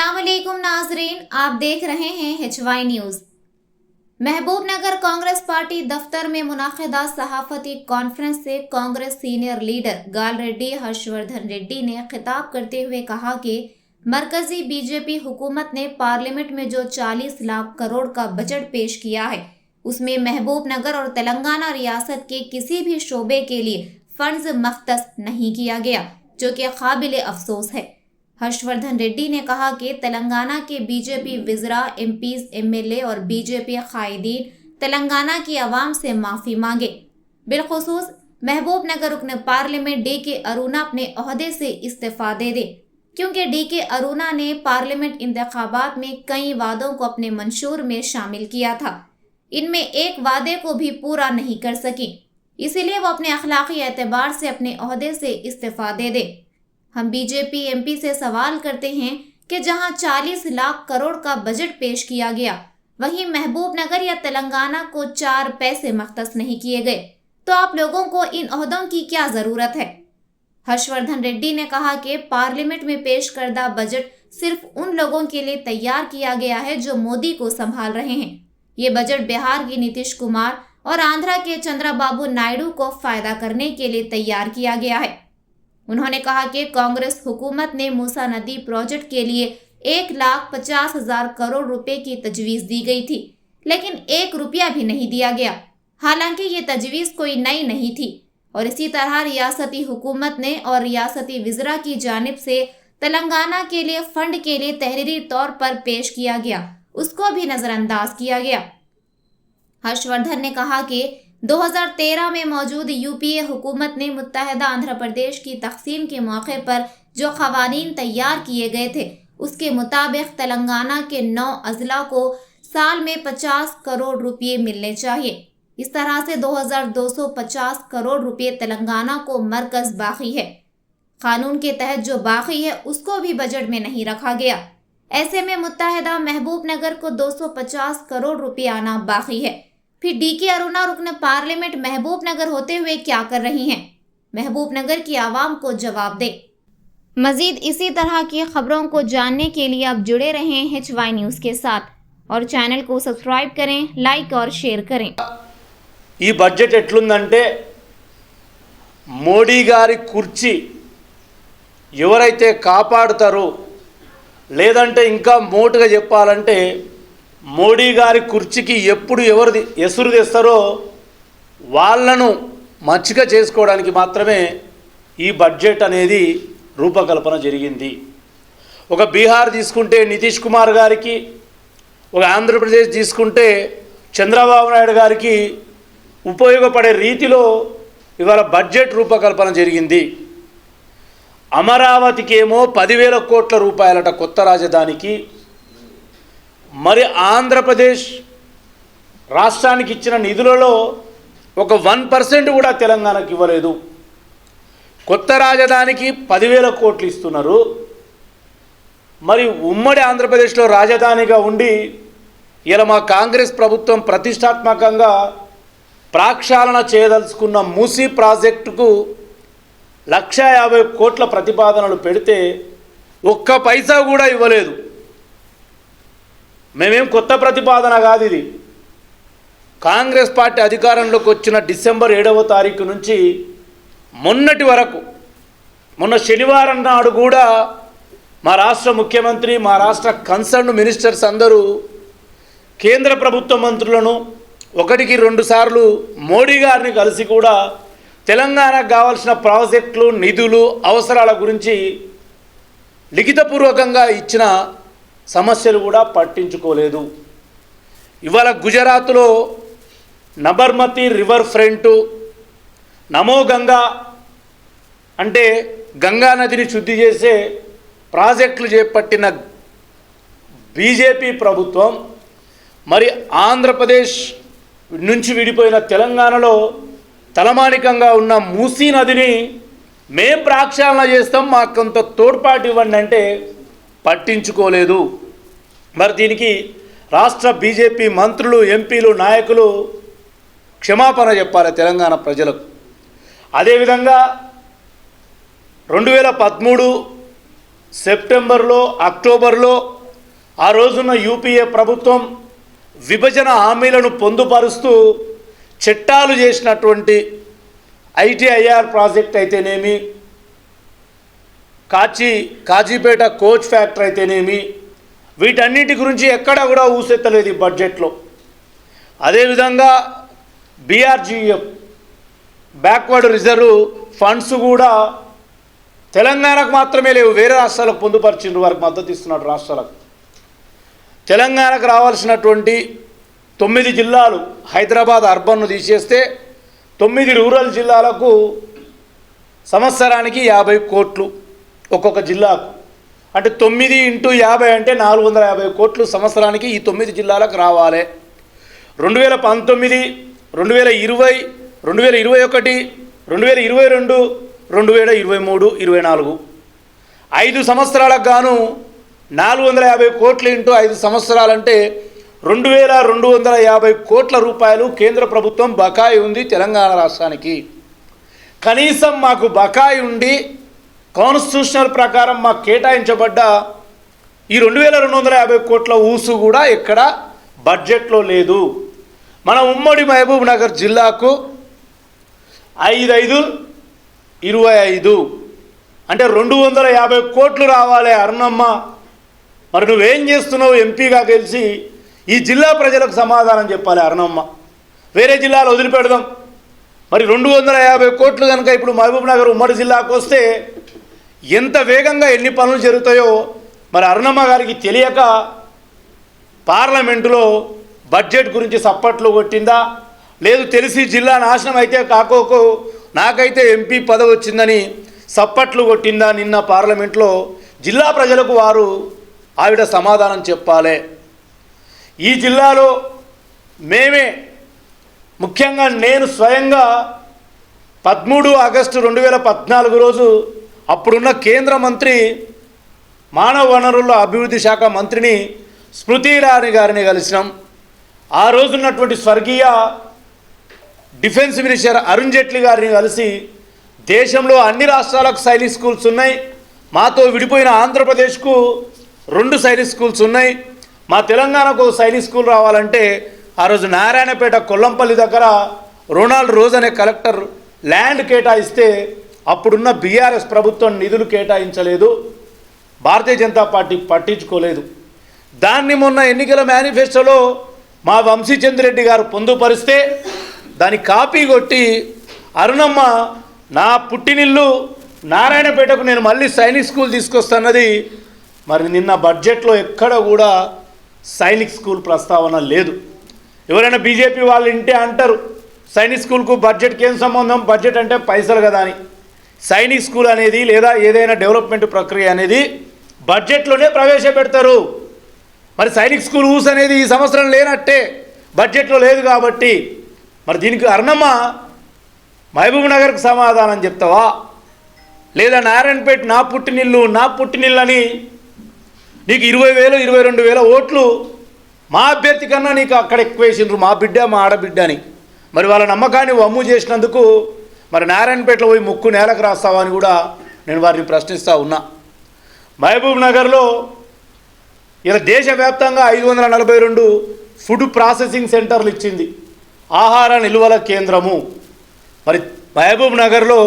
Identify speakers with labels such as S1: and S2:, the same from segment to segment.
S1: अस्सलाम वालेकुम नाजरीन, आप देख रहे हैं HY न्यूज़। महबूब नगर कांग्रेस पार्टी दफ्तर में मुनाकिदा सहाफती कॉन्फ्रेंस से कांग्रेस सीनियर लीडर गाल रेड्डी हर्षवर्धन रेड्डी ने खिताब करते हुए कहा कि मरकजी बीजेपी हुकूमत ने पार्लियामेंट में जो 40 लाख करोड़ का बजट पेश किया है, उसमें महबूब नगर और तेलंगाना रियासत के किसी भी शोबे के लिए फंड्स मख्तस नहीं किया गया, जो कि काबिल अफसोस है। हर्षवर्धन रेड्डी ने कहा कि तेलंगाना के बीजेपी विज़रा, एमपीज, एमएलए और बीजेपी कायदीन तेलंगाना की आवाम से माफ़ी मांगे। बिलखुसूस महबूब नगर रुकन पार्लियामेंट DK अरुणा अपने ओहदे से इस्तीफ़ा दे दे, क्योंकि DK अरुणा ने पार्लियामेंट इंतखाबात में कई वादों को अपने मंशूर में शामिल किया था। इनमें एक वादे को भी पूरा नहीं कर सकी, इसीलिए वो अपने अखलाकी एतबार से अपने ओहदे से इस्तीफ़ा दे दे। हम बीजेपी MP से सवाल करते हैं कि जहां 40 लाख करोड़ का बजट पेश किया गया, वहीं महबूब नगर या तेलंगाना को 4 पैसे मख्तस नहीं किए गए, तो आप लोगों को इन ओहदों की क्या ज़रूरत है। हर्षवर्धन रेड्डी ने कहा कि पार्लियामेंट में पेश करदा बजट सिर्फ उन लोगों के लिए तैयार किया गया है जो मोदी को संभाल रहे हैं। ये बजट बिहार की नीतीश कुमार और आंध्रा के चंद्रबाबू नायडू को फायदा करने के लिए तैयार किया गया है। उन्होंने कहा कि कांग्रेस हुकूमत ने मूसा नदी प्रोजेक्ट के लिए 1,50,000 करोड़ रुपए की तजवीज़ दी गई थी, लेकिन 1 रुपया भी नहीं दिया गया। हालांकि ये तजवीज़ कोई नई नहीं थी और इसी तरह रियासती हुकूमत ने और रियासती विज़रा की जानिब से तेलंगाना के लिए फंड के लिए तहरीरी तौर पर पेश किया गया, उसको भी नज़रअंदाज किया गया। हर्षवर्धन ने कहा कि 2013 में मौजूद UPA हुकूमत ने मुत्तहदा आंध्र प्रदेश की तकसीम के मौके पर जो क़वानीन तैयार किए गए थे, उसके मुताबिक तेलंगाना के 9 अज़ला को साल में 50 करोड़ रुपये मिलने चाहिए। इस तरह से 2,250 करोड़ रुपये तेलंगाना को मरकज़ बाकी है। कानून के तहत जो बाकी है उसको भी बजट में नहीं रखा गया। ऐसे में मुत्तहदा महबूब नगर को 250 करोड़ रुपये आना बाकी है। फिर DK अरुणा रुकन पार्लियामेंट महबूब नगर होते हुए क्या कर रही हैं? महबूब नगर की आवाम को जवाब दे। मजीद इसी तरह की खबरों को जानने के लिए आप जुड़े रहें HY न्यूज़ के साथ और चैनल को सब्सक्राइब करें, लाइक और शेयर करें।
S2: ఈ బడ్జెట్ ఎట్లుందంటే మోడీ గారి కుర్చీ ఎవరైతే కాపాడుతారో, లేదంటే ఇంకా మోటుగా చెప్పాలంటే మోడీ గారి కుర్చీకి ఎప్పుడు ఎవరు ఎసురు తెస్తారో వాళ్ళను మంచిగా చేసుకోవడానికి మాత్రమే ఈ బడ్జెట్ అనేది రూపకల్పన జరిగింది. ఒక బీహార్ తీసుకుంటే నితీష్ కుమార్ గారికి, ఒక ఆంధ్రప్రదేశ్ తీసుకుంటే చంద్రబాబు నాయుడు గారికి ఉపయోగపడే రీతిలో ఇవాళ బడ్జెట్ రూపకల్పన జరిగింది. అమరావతికి ఏమో 10,000 కోట్ల రూపాయలట కొత్త రాజధానికి. మరి ఆంధ్రప్రదేశ్ రాష్ట్రానికి ఇచ్చిన నిధులలో ఒక 1% కూడా తెలంగాణకి ఇవ్వలేదు. కొత్త రాజధానికి 10,000 కోట్లు ఇస్తున్నారు. మరి ఉమ్మడి ఆంధ్రప్రదేశ్లో రాజధానిగా ఉండి ఇలా మా కాంగ్రెస్ ప్రభుత్వం ప్రతిష్టాత్మకంగా ప్రాక్షాళన చేయదలుచుకున్న మూసీ ప్రాజెక్టుకు 1,50,000 కోట్ల ప్రతిపాదనలు పెడితే ఒక్క పైసా కూడా ఇవ్వలేదు. మేమేం కొత్త ప్రతిపాదన కాదు ఇది. కాంగ్రెస్ పార్టీ అధికారంలోకి వచ్చిన డిసెంబర్ 7వ తారీఖు నుంచి మొన్నటి వరకు, మొన్న శనివారం నాడు కూడా మా రాష్ట్ర ముఖ్యమంత్రి, మా రాష్ట్ర కన్సర్న్ మినిస్టర్స్ అందరూ కేంద్ర ప్రభుత్వ మంత్రులను 1-2 సార్లు మోడీ గారిని కలిసి కూడా తెలంగాణకు కావాల్సిన ప్రాజెక్టులు, నిధులు, అవసరాల గురించి లిఖితపూర్వకంగా ఇచ్చిన సమస్యలు కూడా పట్టించుకోలేదు. ఇవాళ గుజరాత్లో నబర్మతి రివర్ ఫ్రంటు, నమో గంగా అంటే గంగా నదిని శుద్ధి చేసే ప్రాజెక్టులు చేపట్టిన బీజేపీ ప్రభుత్వం మరి ఆంధ్రప్రదేశ్ నుంచి విడిపోయిన తెలంగాణలో తలమానికంగా ఉన్న మూసీ నదిని మేం ప్రాక్షాళన చేస్తాం, మాకు కొంత తోడ్పాటు ఇవ్వండి అంటే పట్టించుకోలేదు. మరి దీనికి రాష్ట్ర బీజేపీ మంత్రులు, ఎంపీలు, నాయకులు క్షమాపణ చెప్పాలి తెలంగాణ ప్రజలకు. అదేవిధంగా 2013 సెప్టెంబర్లో అక్టోబర్లో ఆ రోజున యూపీఏ ప్రభుత్వం విభజన హామీలను పొందుపరుస్తూ చట్టాలు చేసినటువంటి ఐటీఐఆర్ ప్రాజెక్ట్ అయితేనేమి, కాజీపేట కోచ్ ఫ్యాక్టరీ అయితేనేమి, వీటన్నిటి గురించి ఎక్కడా కూడా ఊసెత్తలేదు ఈ బడ్జెట్లో. అదేవిధంగా బీఆర్జీఎఫ్ బ్యాక్వర్డ్ రిజర్వ్ ఫండ్స్ కూడా తెలంగాణకు మాత్రమే లేవు, వేరే రాష్ట్రాలకు పొందుపరిచిండ్రు, వారికి మద్దతు ఇస్తున్నాడు రాష్ట్రాలకు. తెలంగాణకు రావాల్సినటువంటి 9 జిల్లాలు హైదరాబాద్ అర్బన్ను తీసేస్తే 9 రూరల్ జిల్లాలకు సంవత్సరానికి 50 కోట్లు ఒక్కొక్క జిల్లాకు. అంటే 9 × 50 అంటే 450 కోట్లు సంవత్సరానికి ఈ 9 జిల్లాలకు రావాలి. 2019, 2020, 2021, 2022, 2023, 24 5 సంవత్సరాలకు గాను 450 కోట్లు ఇంటూ 5 సంవత్సరాలంటే 2250 కోట్ల రూపాయలు కేంద్ర ప్రభుత్వం బకాయి ఉంది తెలంగాణ రాష్ట్రానికి. కనీసం మాకు బకాయి ఉండి కాన్స్టిట్యూషనల్ ప్రకారం మాకు కేటాయించబడ్డ ఈ 2250 కోట్ల ఊసు కూడా ఎక్కడ బడ్జెట్లో లేదు. మన ఉమ్మడి మహబూబ్ నగర్ జిల్లాకు 5×5 = 25 అంటే 250 కోట్లు రావాలి. అరుణమ్మ, మరి నువ్వేం చేస్తున్నావు? ఎంపీగా గెలిచి ఈ జిల్లా ప్రజలకు సమాధానం చెప్పాలి అరుణమ్మ. వేరే జిల్లాలు వదిలిపెడదాం, మరి 250 కోట్లు కనుక ఇప్పుడు మహబూబ్ నగర్ ఉమ్మడి జిల్లాకు వస్తే ఎంత వేగంగా ఎన్ని పనులు జరుగుతాయో మరి అరుణమ్మ గారికి తెలియక పార్లమెంటులో బడ్జెట్ గురించి సప్పట్లు కొట్టిందా, లేదు తెలిసి జిల్లా నాశనం అయితే కాకోకు నాకైతే ఎంపీ పదవి వచ్చిందని సప్పట్లు కొట్టిందా? నిన్న పార్లమెంట్లో జిల్లా ప్రజలకు వారు ఆవిడ సమాధానం చెప్పాలి. ఈ జిల్లాలో మేమే, ముఖ్యంగా నేను స్వయంగా 13 ఆగస్టు 2014 రోజు అప్పుడున్న కేంద్ర మంత్రి మానవ వనరుల అభివృద్ధి శాఖ మంత్రిని స్మృతి ఇరానీ గారిని కలిసినాం. ఆ రోజున్నటువంటి స్వర్గీయ డిఫెన్స్ మినిస్టర్ అరుణ్ జైట్లీ గారిని కలిసి దేశంలో అన్ని రాష్ట్రాలకు సైనిక్ స్కూల్స్ ఉన్నాయి, మాతో విడిపోయిన ఆంధ్రప్రదేశ్కు 2 సైనిక్ స్కూల్స్ ఉన్నాయి, మా తెలంగాణకు సైనిక్ స్కూల్ రావాలంటే ఆ రోజు నారాయణపేట కొల్లంపల్లి దగ్గర రొనాల్డ్ రోజ్ అనే కలెక్టర్ ల్యాండ్ కేటాయిస్తే అప్పుడున్న బీఆర్ఎస్ ప్రభుత్వం నిధులు కేటాయించలేదు, భారతీయ జనతా పార్టీ పట్టించుకోలేదు. దాన్ని మొన్న ఎన్నికల మేనిఫెస్టోలో మా వంశీచంద్రెడ్డి గారు పొందుపరిస్తే దాని కాపీ కొట్టి అరుణమ్మ నా పుట్టినిల్లు నారాయణపేటకు నేను మళ్ళీ సైనిక్ స్కూల్ తీసుకొస్తున్నది. మరి నిన్న బడ్జెట్లో ఎక్కడ కూడా సైనిక్ స్కూల్ ప్రస్తావన లేదు. ఎవరైనా బీజేపీ వాళ్ళు ఇంటే అంటారు సైనిక్ స్కూల్కు బడ్జెట్కి ఏం సంబంధం, బడ్జెట్ అంటే పైసలు కదా అని. సైనిక్ స్కూల్ అనేది లేదా ఏదైనా డెవలప్మెంట్ ప్రక్రియ అనేది బడ్జెట్లోనే ప్రవేశపెడతారు. మరి సైనిక్ స్కూల్ ఊస్ అనేది ఈ సంవత్సరం లేనట్టే, బడ్జెట్లో లేదు కాబట్టి మరి దీనికి అరుణమ్మ మహబూబ్ నగర్కి సమాధానం చెప్తావా, లేదా నారాయణపేట నా పుట్టినిల్లు అని నీకు 20,000 22,000 ఓట్లు మా అభ్యర్థి కన్నా నీకు అక్కడ ఎక్కువ వేసిండ్రు, మా బిడ్డ మా ఆడబిడ్డ అని. మరి వాళ్ళ నమ్మకాన్ని వమ్ము చేసినందుకు మరి నారాయణపేటలో పోయి ముక్కు నేలకు రాస్తావా అని కూడా నేను వారిని ప్రశ్నిస్తూ ఉన్నా. మహబూబ్ నగర్లో ఇలా దేశవ్యాప్తంగా 542 ఫుడ్ ప్రాసెసింగ్ సెంటర్లు ఇచ్చింది, ఆహార నిల్వల కేంద్రము. మరి మహబూబ్ నగర్లో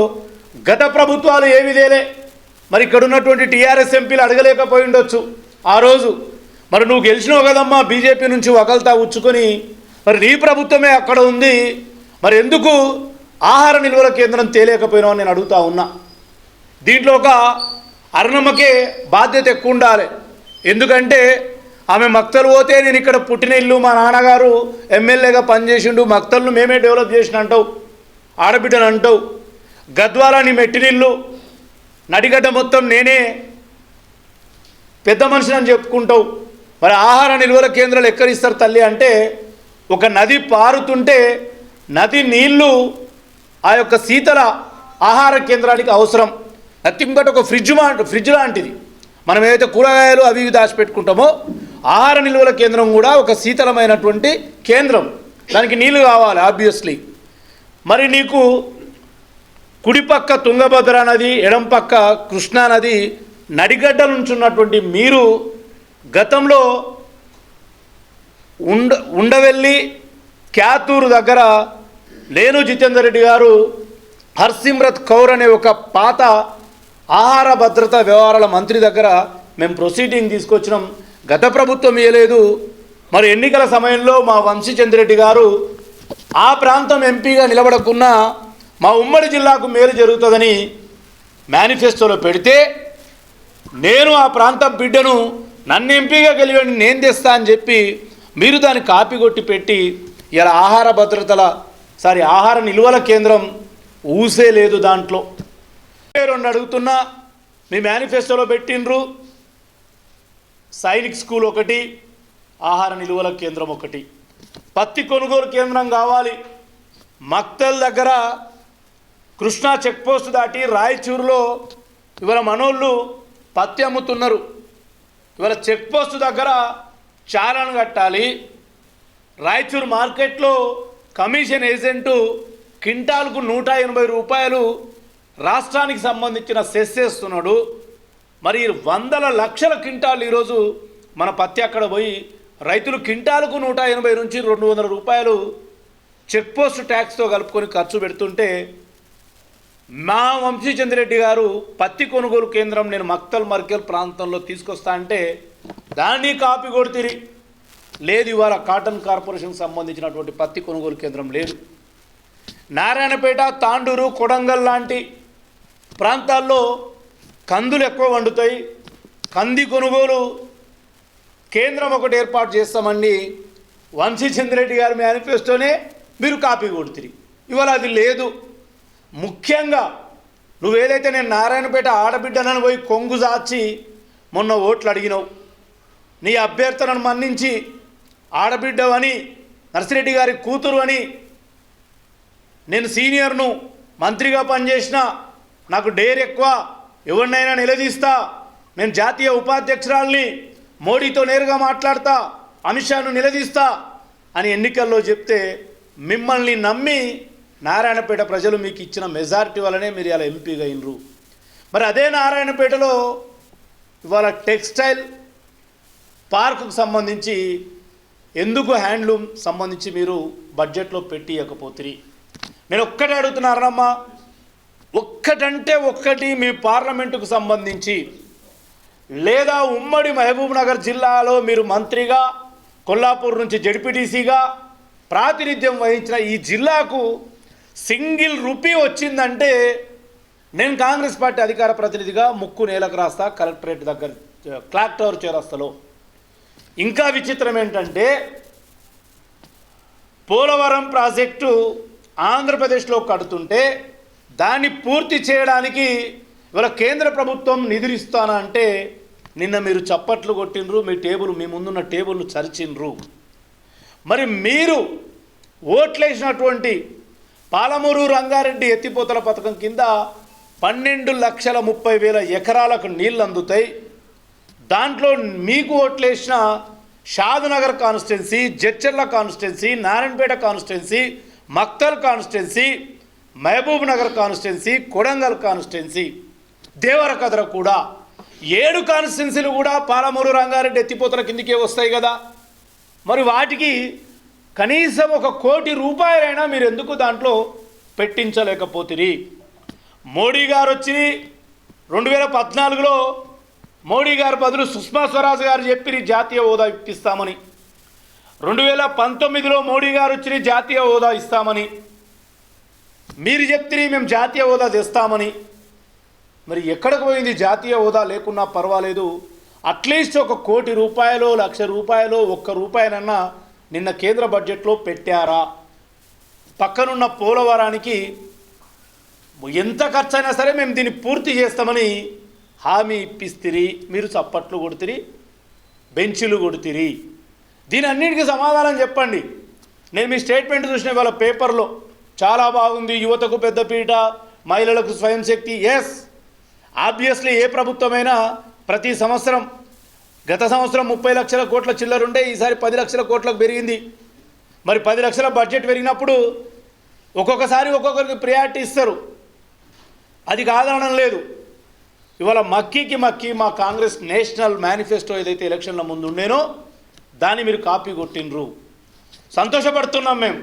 S2: గత ప్రభుత్వాలు ఏమి తేలే, మరి ఇక్కడ ఉన్నటువంటి టీఆర్ఎస్ ఎంపీలు అడగలేకపోయి ఉండొచ్చు ఆ రోజు. మరి నువ్వు గెలిచినావు కదమ్మా బీజేపీ నుంచి వకల్తా ఉచ్చుకొని, మరి నీ ప్రభుత్వమే అక్కడ ఉంది, మరి ఎందుకు ఆహార నిల్వల కేంద్రం తేలేకపోయినావు అని నేను అడుగుతా ఉన్నా. దీంట్లో ఒక అరుణమ్మకే బాధ్యత ఎక్కువ ఉండాలి. ఎందుకంటే ఆమె మక్తలు పోతే నేను ఇక్కడ పుట్టిన ఇల్లు, మా నాన్నగారు ఎమ్మెల్యేగా పనిచేసిండు, మక్తలను మేమే డెవలప్ చేసిన అంటావు, ఆడబిడ్డను అంటావు. గద్వాల నీ మెట్టినిల్లు, నడిగడ్డ మొత్తం నేనే పెద్ద మనిషిని అని చెప్పుకుంటావు. మరి ఆహార నిల్వల కేంద్రాలు ఎక్కడ ఇస్తారు తల్లి అంటే, ఒక నది పారుతుంటే నది నీళ్లు ఆ యొక్క శీతల ఆహార కేంద్రానికి అవసరం. నథింగ్ బట్ ఒక ఫ్రిడ్జ్ లాంటిది. మనం ఏదైతే కూరగాయలు అవి ఇవి దాచిపెట్టుకుంటామో ఆహార నిల్వల కేంద్రం కూడా ఒక శీతలమైనటువంటి కేంద్రం, దానికి నీళ్లు కావాలి ఆబ్వియస్లీ. మరి నీకు కుడిపక్క తుంగభద్ర నది, ఎడం పక్క కృష్ణా నది నడిగడ్డ నుంచి ఉన్నటువంటి మీరు గతంలో ఉండవెల్లి క్యాతూరు దగ్గర లేను జితేందర్ రెడ్డి గారు హర్సిమ్రత్ కౌర్ అనే ఒక పాత ఆహార భద్రతా వ్యవహారాల మంత్రి దగ్గర మేము ప్రొసీడింగ్ తీసుకొచ్చినాం. గత ప్రభుత్వం ఇవ్వలేదు. మరి ఎన్నికల సమయంలో మా వంశీచంద్రెడ్డి గారు ఆ ప్రాంతం ఎంపీగా నిలబడకున్నా మా ఉమ్మడి జిల్లాకు మేలు జరుగుతుందని మేనిఫెస్టోలో పెడితే నేను ఆ ప్రాంతం బిడ్డను నన్ను ఎంపీగా గెలివండి నేను తెస్తా అని చెప్పి మీరు దాన్ని కాపీ కొట్టి పెట్టి ఇలా ఆహార నిల్వల కేంద్రం ఊసే లేదు. దాంట్లో రెండు అడుగుతున్నా, మీ మేనిఫెస్టోలో పెట్టినరు సైనిక్ స్కూల్ ఒకటి, ఆహార నిల్వల కేంద్రం ఒకటి, పత్తి కొనుగోలు కేంద్రం కావాలి. మక్తల్ దగ్గర కృష్ణా చెక్పోస్ట్ దాటి రాయచూరులో ఇవాళ మనోళ్ళు పత్తి అమ్ముతున్నారు. ఇవాళ చెక్పోస్ట్ దగ్గర చాలాను కట్టాలి. రాయచూరు మార్కెట్లో కమిషన్ ఏజెంటు క్వింటాల్కు 180 రూపాయలు రాష్ట్రానికి సంబంధించిన సెస్ చేస్తున్నాడు. మరి 100 లక్షల క్వింటాలు ఈరోజు మన పత్తి అక్కడ పోయి రైతులు క్వింటాలకు 180 నుంచి 200 రూపాయలు చెక్పోస్ట్ ట్యాక్స్తో కలుపుకొని ఖర్చు పెడుతుంటే మా వంశీచంద్రెడ్డి గారు పత్తి కొనుగోలు కేంద్రం నేను మక్తల్ మర్కెల్ ప్రాంతంలో తీసుకొస్తా అంటే దాన్ని కాపీ కొడుతిరి. లేదు, ఇవాళ కాటన్ కార్పొరేషన్కి సంబంధించినటువంటి పత్తి కొనుగోలు కేంద్రం లేదు. నారాయణపేట, తాండూరు, కొడంగల్ లాంటి ప్రాంతాల్లో కందులు ఎక్కువ వండుతాయి. కంది కొనుగోలు కేంద్రం ఒకటి ఏర్పాటు చేస్తామండి వంశీచంద్రెడ్డి గారి మేనిఫెస్టోనే మీరు కాపీ కొడుతుంది. ఇవాళ అది లేదు. ముఖ్యంగా నువ్వేదైతే నేను నారాయణపేట ఆడబిడ్డనని పోయి కొంగు చాచి మొన్న ఓట్లు అడిగినావు, నీ అభ్యర్థనను మన్నించి ఆడబిడ్డవని నర్సిరెడ్డి గారి కూతురు అని నేను సీనియర్ను మంత్రిగా పనిచేసిన నాకు డేర్ ఎక్కువ, ఎవరినైనా నిలదీస్తా, నేను జాతీయ ఉపాధ్యక్షురాల్ని, మోడీతో నేరుగా మాట్లాడతా, అమిత్ షాను నిలదీస్తా అని ఎన్నికల్లో చెప్తే మిమ్మల్ని నమ్మి నారాయణపేట ప్రజలు మీకు ఇచ్చిన మెజారిటీ వల్లనే మీరు ఇలా ఎంపీగా అయినరు. మరి అదే నారాయణపేటలో ఇవాళ టెక్స్టైల్ పార్కుకు సంబంధించి ఎందుకు హ్యాండ్లూమ్ సంబంధించి మీరు బడ్జెట్లో పెట్టియకపోతుంది? నేను ఒక్కటే అడుగుతున్నారమ్మా, ఒక్కటంటే ఒక్కటి మీ పార్లమెంటుకు సంబంధించి లేదా ఉమ్మడి మహబూబ్ నగర్ జిల్లాలో మీరు మంత్రిగా, కొల్లాపూర్ నుంచి జడ్పీటీసీగా ప్రాతినిధ్యం వహించిన ఈ జిల్లాకు సింగిల్ రూపీ వచ్చిందంటే నేను కాంగ్రెస్ పార్టీ అధికార ప్రతినిధిగా ముక్కు నేలకు రాస్తా కలెక్టరేట్ దగ్గర క్లాక్ టవర్ చేరస్తలో. ఇంకా విచిత్రం ఏంటంటే పోలవరం ప్రాజెక్టు ఆంధ్రప్రదేశ్లో కడుతుంటే దాన్ని పూర్తి చేయడానికి ఇవాళ కేంద్ర ప్రభుత్వం నిధులు ఇస్తానంటే నిన్న మీరు చప్పట్లు కొట్టినరు, మీ ముందున్న టేబుల్ను చరిచినరు. మరి మీరు ఓట్లేసినటువంటి పాలమూరు రంగారెడ్డి ఎత్తిపోతల పథకం కింద 12,30,000 ఎకరాలకు నీళ్ళు అందుతాయి. దాంట్లో మీకు ఓట్లేసిన Shadnagar constituency, Jadcherla constituency, Narayanpet constituency, Makthal constituency, Mahabubnagar constituency, Kodangal constituency, Devarakadra కూడా 7 కాన్స్టిట్యున్సీలు కూడా పాలమూరు రంగారెడ్డి ఎత్తిపోతల కిందికే వస్తాయి కదా. మరి వాటికి కనీసం 1 కోటి రూపాయలైనా మీరు ఎందుకు దాంట్లో పెట్టించలేకపోతుంది? మోడీ గారు వచ్చి 2014లో మోడీ గారు బదులు సుష్మా స్వరాజ్ గారు చెప్పి జాతీయ హోదా ఇప్పిస్తామని, 2019లో మోడీ గారు వచ్చి జాతీయ హోదా ఇస్తామని మీరు చెప్తే మేము జాతీయ హోదా తెస్తామని. మరి ఎక్కడికి పోయింది? జాతీయ హోదా లేకున్నా పర్వాలేదు, అట్లీస్ట్ 1 కోటి రూపాయలు, 1,00,000 రూపాయలు, 1 రూపాయనన్నా నిన్న కేంద్ర బడ్జెట్లో పెట్టారా? పక్కనున్న పోలవరానికి ఎంత ఖర్చైనా సరే మేము దీన్ని పూర్తి చేస్తామని హామీ ఇప్పిస్తిరి, మీరు చప్పట్లు కొడుతిరి, బెంచులు కొడుతిరి. దీని అన్నిటికీ సమాధానం చెప్పండి. నేను మీ స్టేట్మెంట్ చూసిన వాళ్ళ పేపర్లో చాలా బాగుంది. యువతకు పెద్దపీట, మహిళలకు స్వయం శక్తి. ఎస్, ఆబ్వియస్లీ ఏ ప్రభుత్వమైనా ప్రతి సంవత్సరం, గత సంవత్సరం 30 లక్షల కోట్ల చిల్లరుండే, ఈసారి 10 లక్షల కోట్లకు పెరిగింది. మరి 10 లక్షల బడ్జెట్ పెరిగినప్పుడు ఒక్కొక్కసారి ఒక్కొక్కరికి ప్రియారిటీ ఇస్తారు, అది కాదనడం లేదు. ఇవాళ మక్కి మా కాంగ్రెస్ నేషనల్ మేనిఫెస్టో ఏదైతే ఎలక్షన్ల ముందు ఉండేనో దాన్ని మీరు కాపీ కొట్టినరు. సంతోషపడుతున్నాం మేము.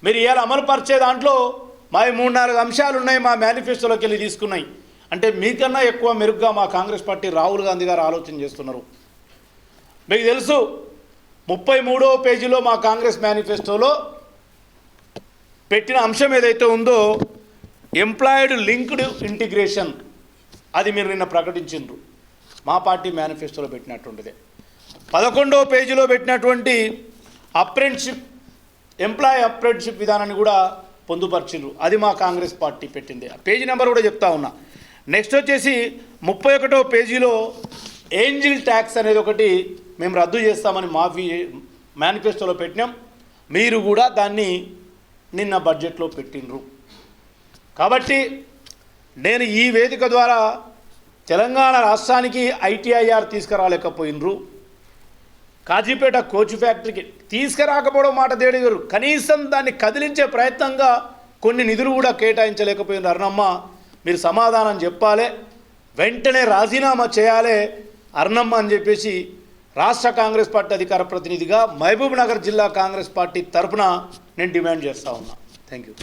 S2: మీరు ఇవాళ అమలు పరిచే దాంట్లో మా 3-4 అంశాలు ఉన్నాయి, మా మేనిఫెస్టోలోకి వెళ్ళి తీసుకున్నాయి. అంటే మీకన్నా ఎక్కువ మెరుగ్గా మా కాంగ్రెస్ పార్టీ రాహుల్ గాంధీ గారు ఆలోచన చేస్తున్నారు. మీకు తెలుసు 33వ పేజీలో మా కాంగ్రెస్ మేనిఫెస్టోలో పెట్టిన అంశం ఏదైతే ఉందో ఎంప్లాయిడ్ లింక్డ్ ఇంటిగ్రేషన్, అది మీరు నిన్న ప్రకటించిండ్రు. మా పార్టీ మేనిఫెస్టోలో పెట్టినటువంటిదే. 11వ పేజీలో పెట్టినటువంటి అప్రెంటిషిప్, ఎంప్లాయీ అప్రెంటిషిప్ విధానాన్ని కూడా పొందుపరిచిండ్రు. అది మా కాంగ్రెస్ పార్టీ పెట్టింది. ఆ పేజీ నెంబర్ కూడా చెప్తా ఉన్నా. నెక్స్ట్ వచ్చేసి 31వ పేజీలో ఏంజిల్ ట్యాక్స్ అనేది ఒకటి మేము రద్దు చేస్తామని మాఫీ మేనిఫెస్టోలో పెట్టినాం. మీరు కూడా దాన్ని నిన్న బడ్జెట్లో పెట్టినరు. కాబట్టి నేను ఈ వేదిక ద్వారా తెలంగాణ రాష్ట్రానికి ఐటీఐఆర్ తీసుకురాలేకపోయినరు. కాజీపేట కోచ్ ఫ్యాక్టరీకి తీసుకురాకపోవడం మాట తేడిగారు, కనీసం దాన్ని కదిలించే ప్రయత్నంగా కొన్ని నిధులు కూడా కేటాయించలేకపోయినారు. అర్ణమ్మ, మీరు సమాధానం చెప్పాలి, వెంటనే రాజీనామా చేయాలి అర్ణమ్మ అని చెప్పేసి రాష్ట్ర కాంగ్రెస్ పార్టీ అధికార ప్రతినిధిగా మహబూబ్ నగర్ జిల్లా కాంగ్రెస్ పార్టీ తరఫున నేను డిమాండ్ చేస్తూ ఉన్నా. Thank you.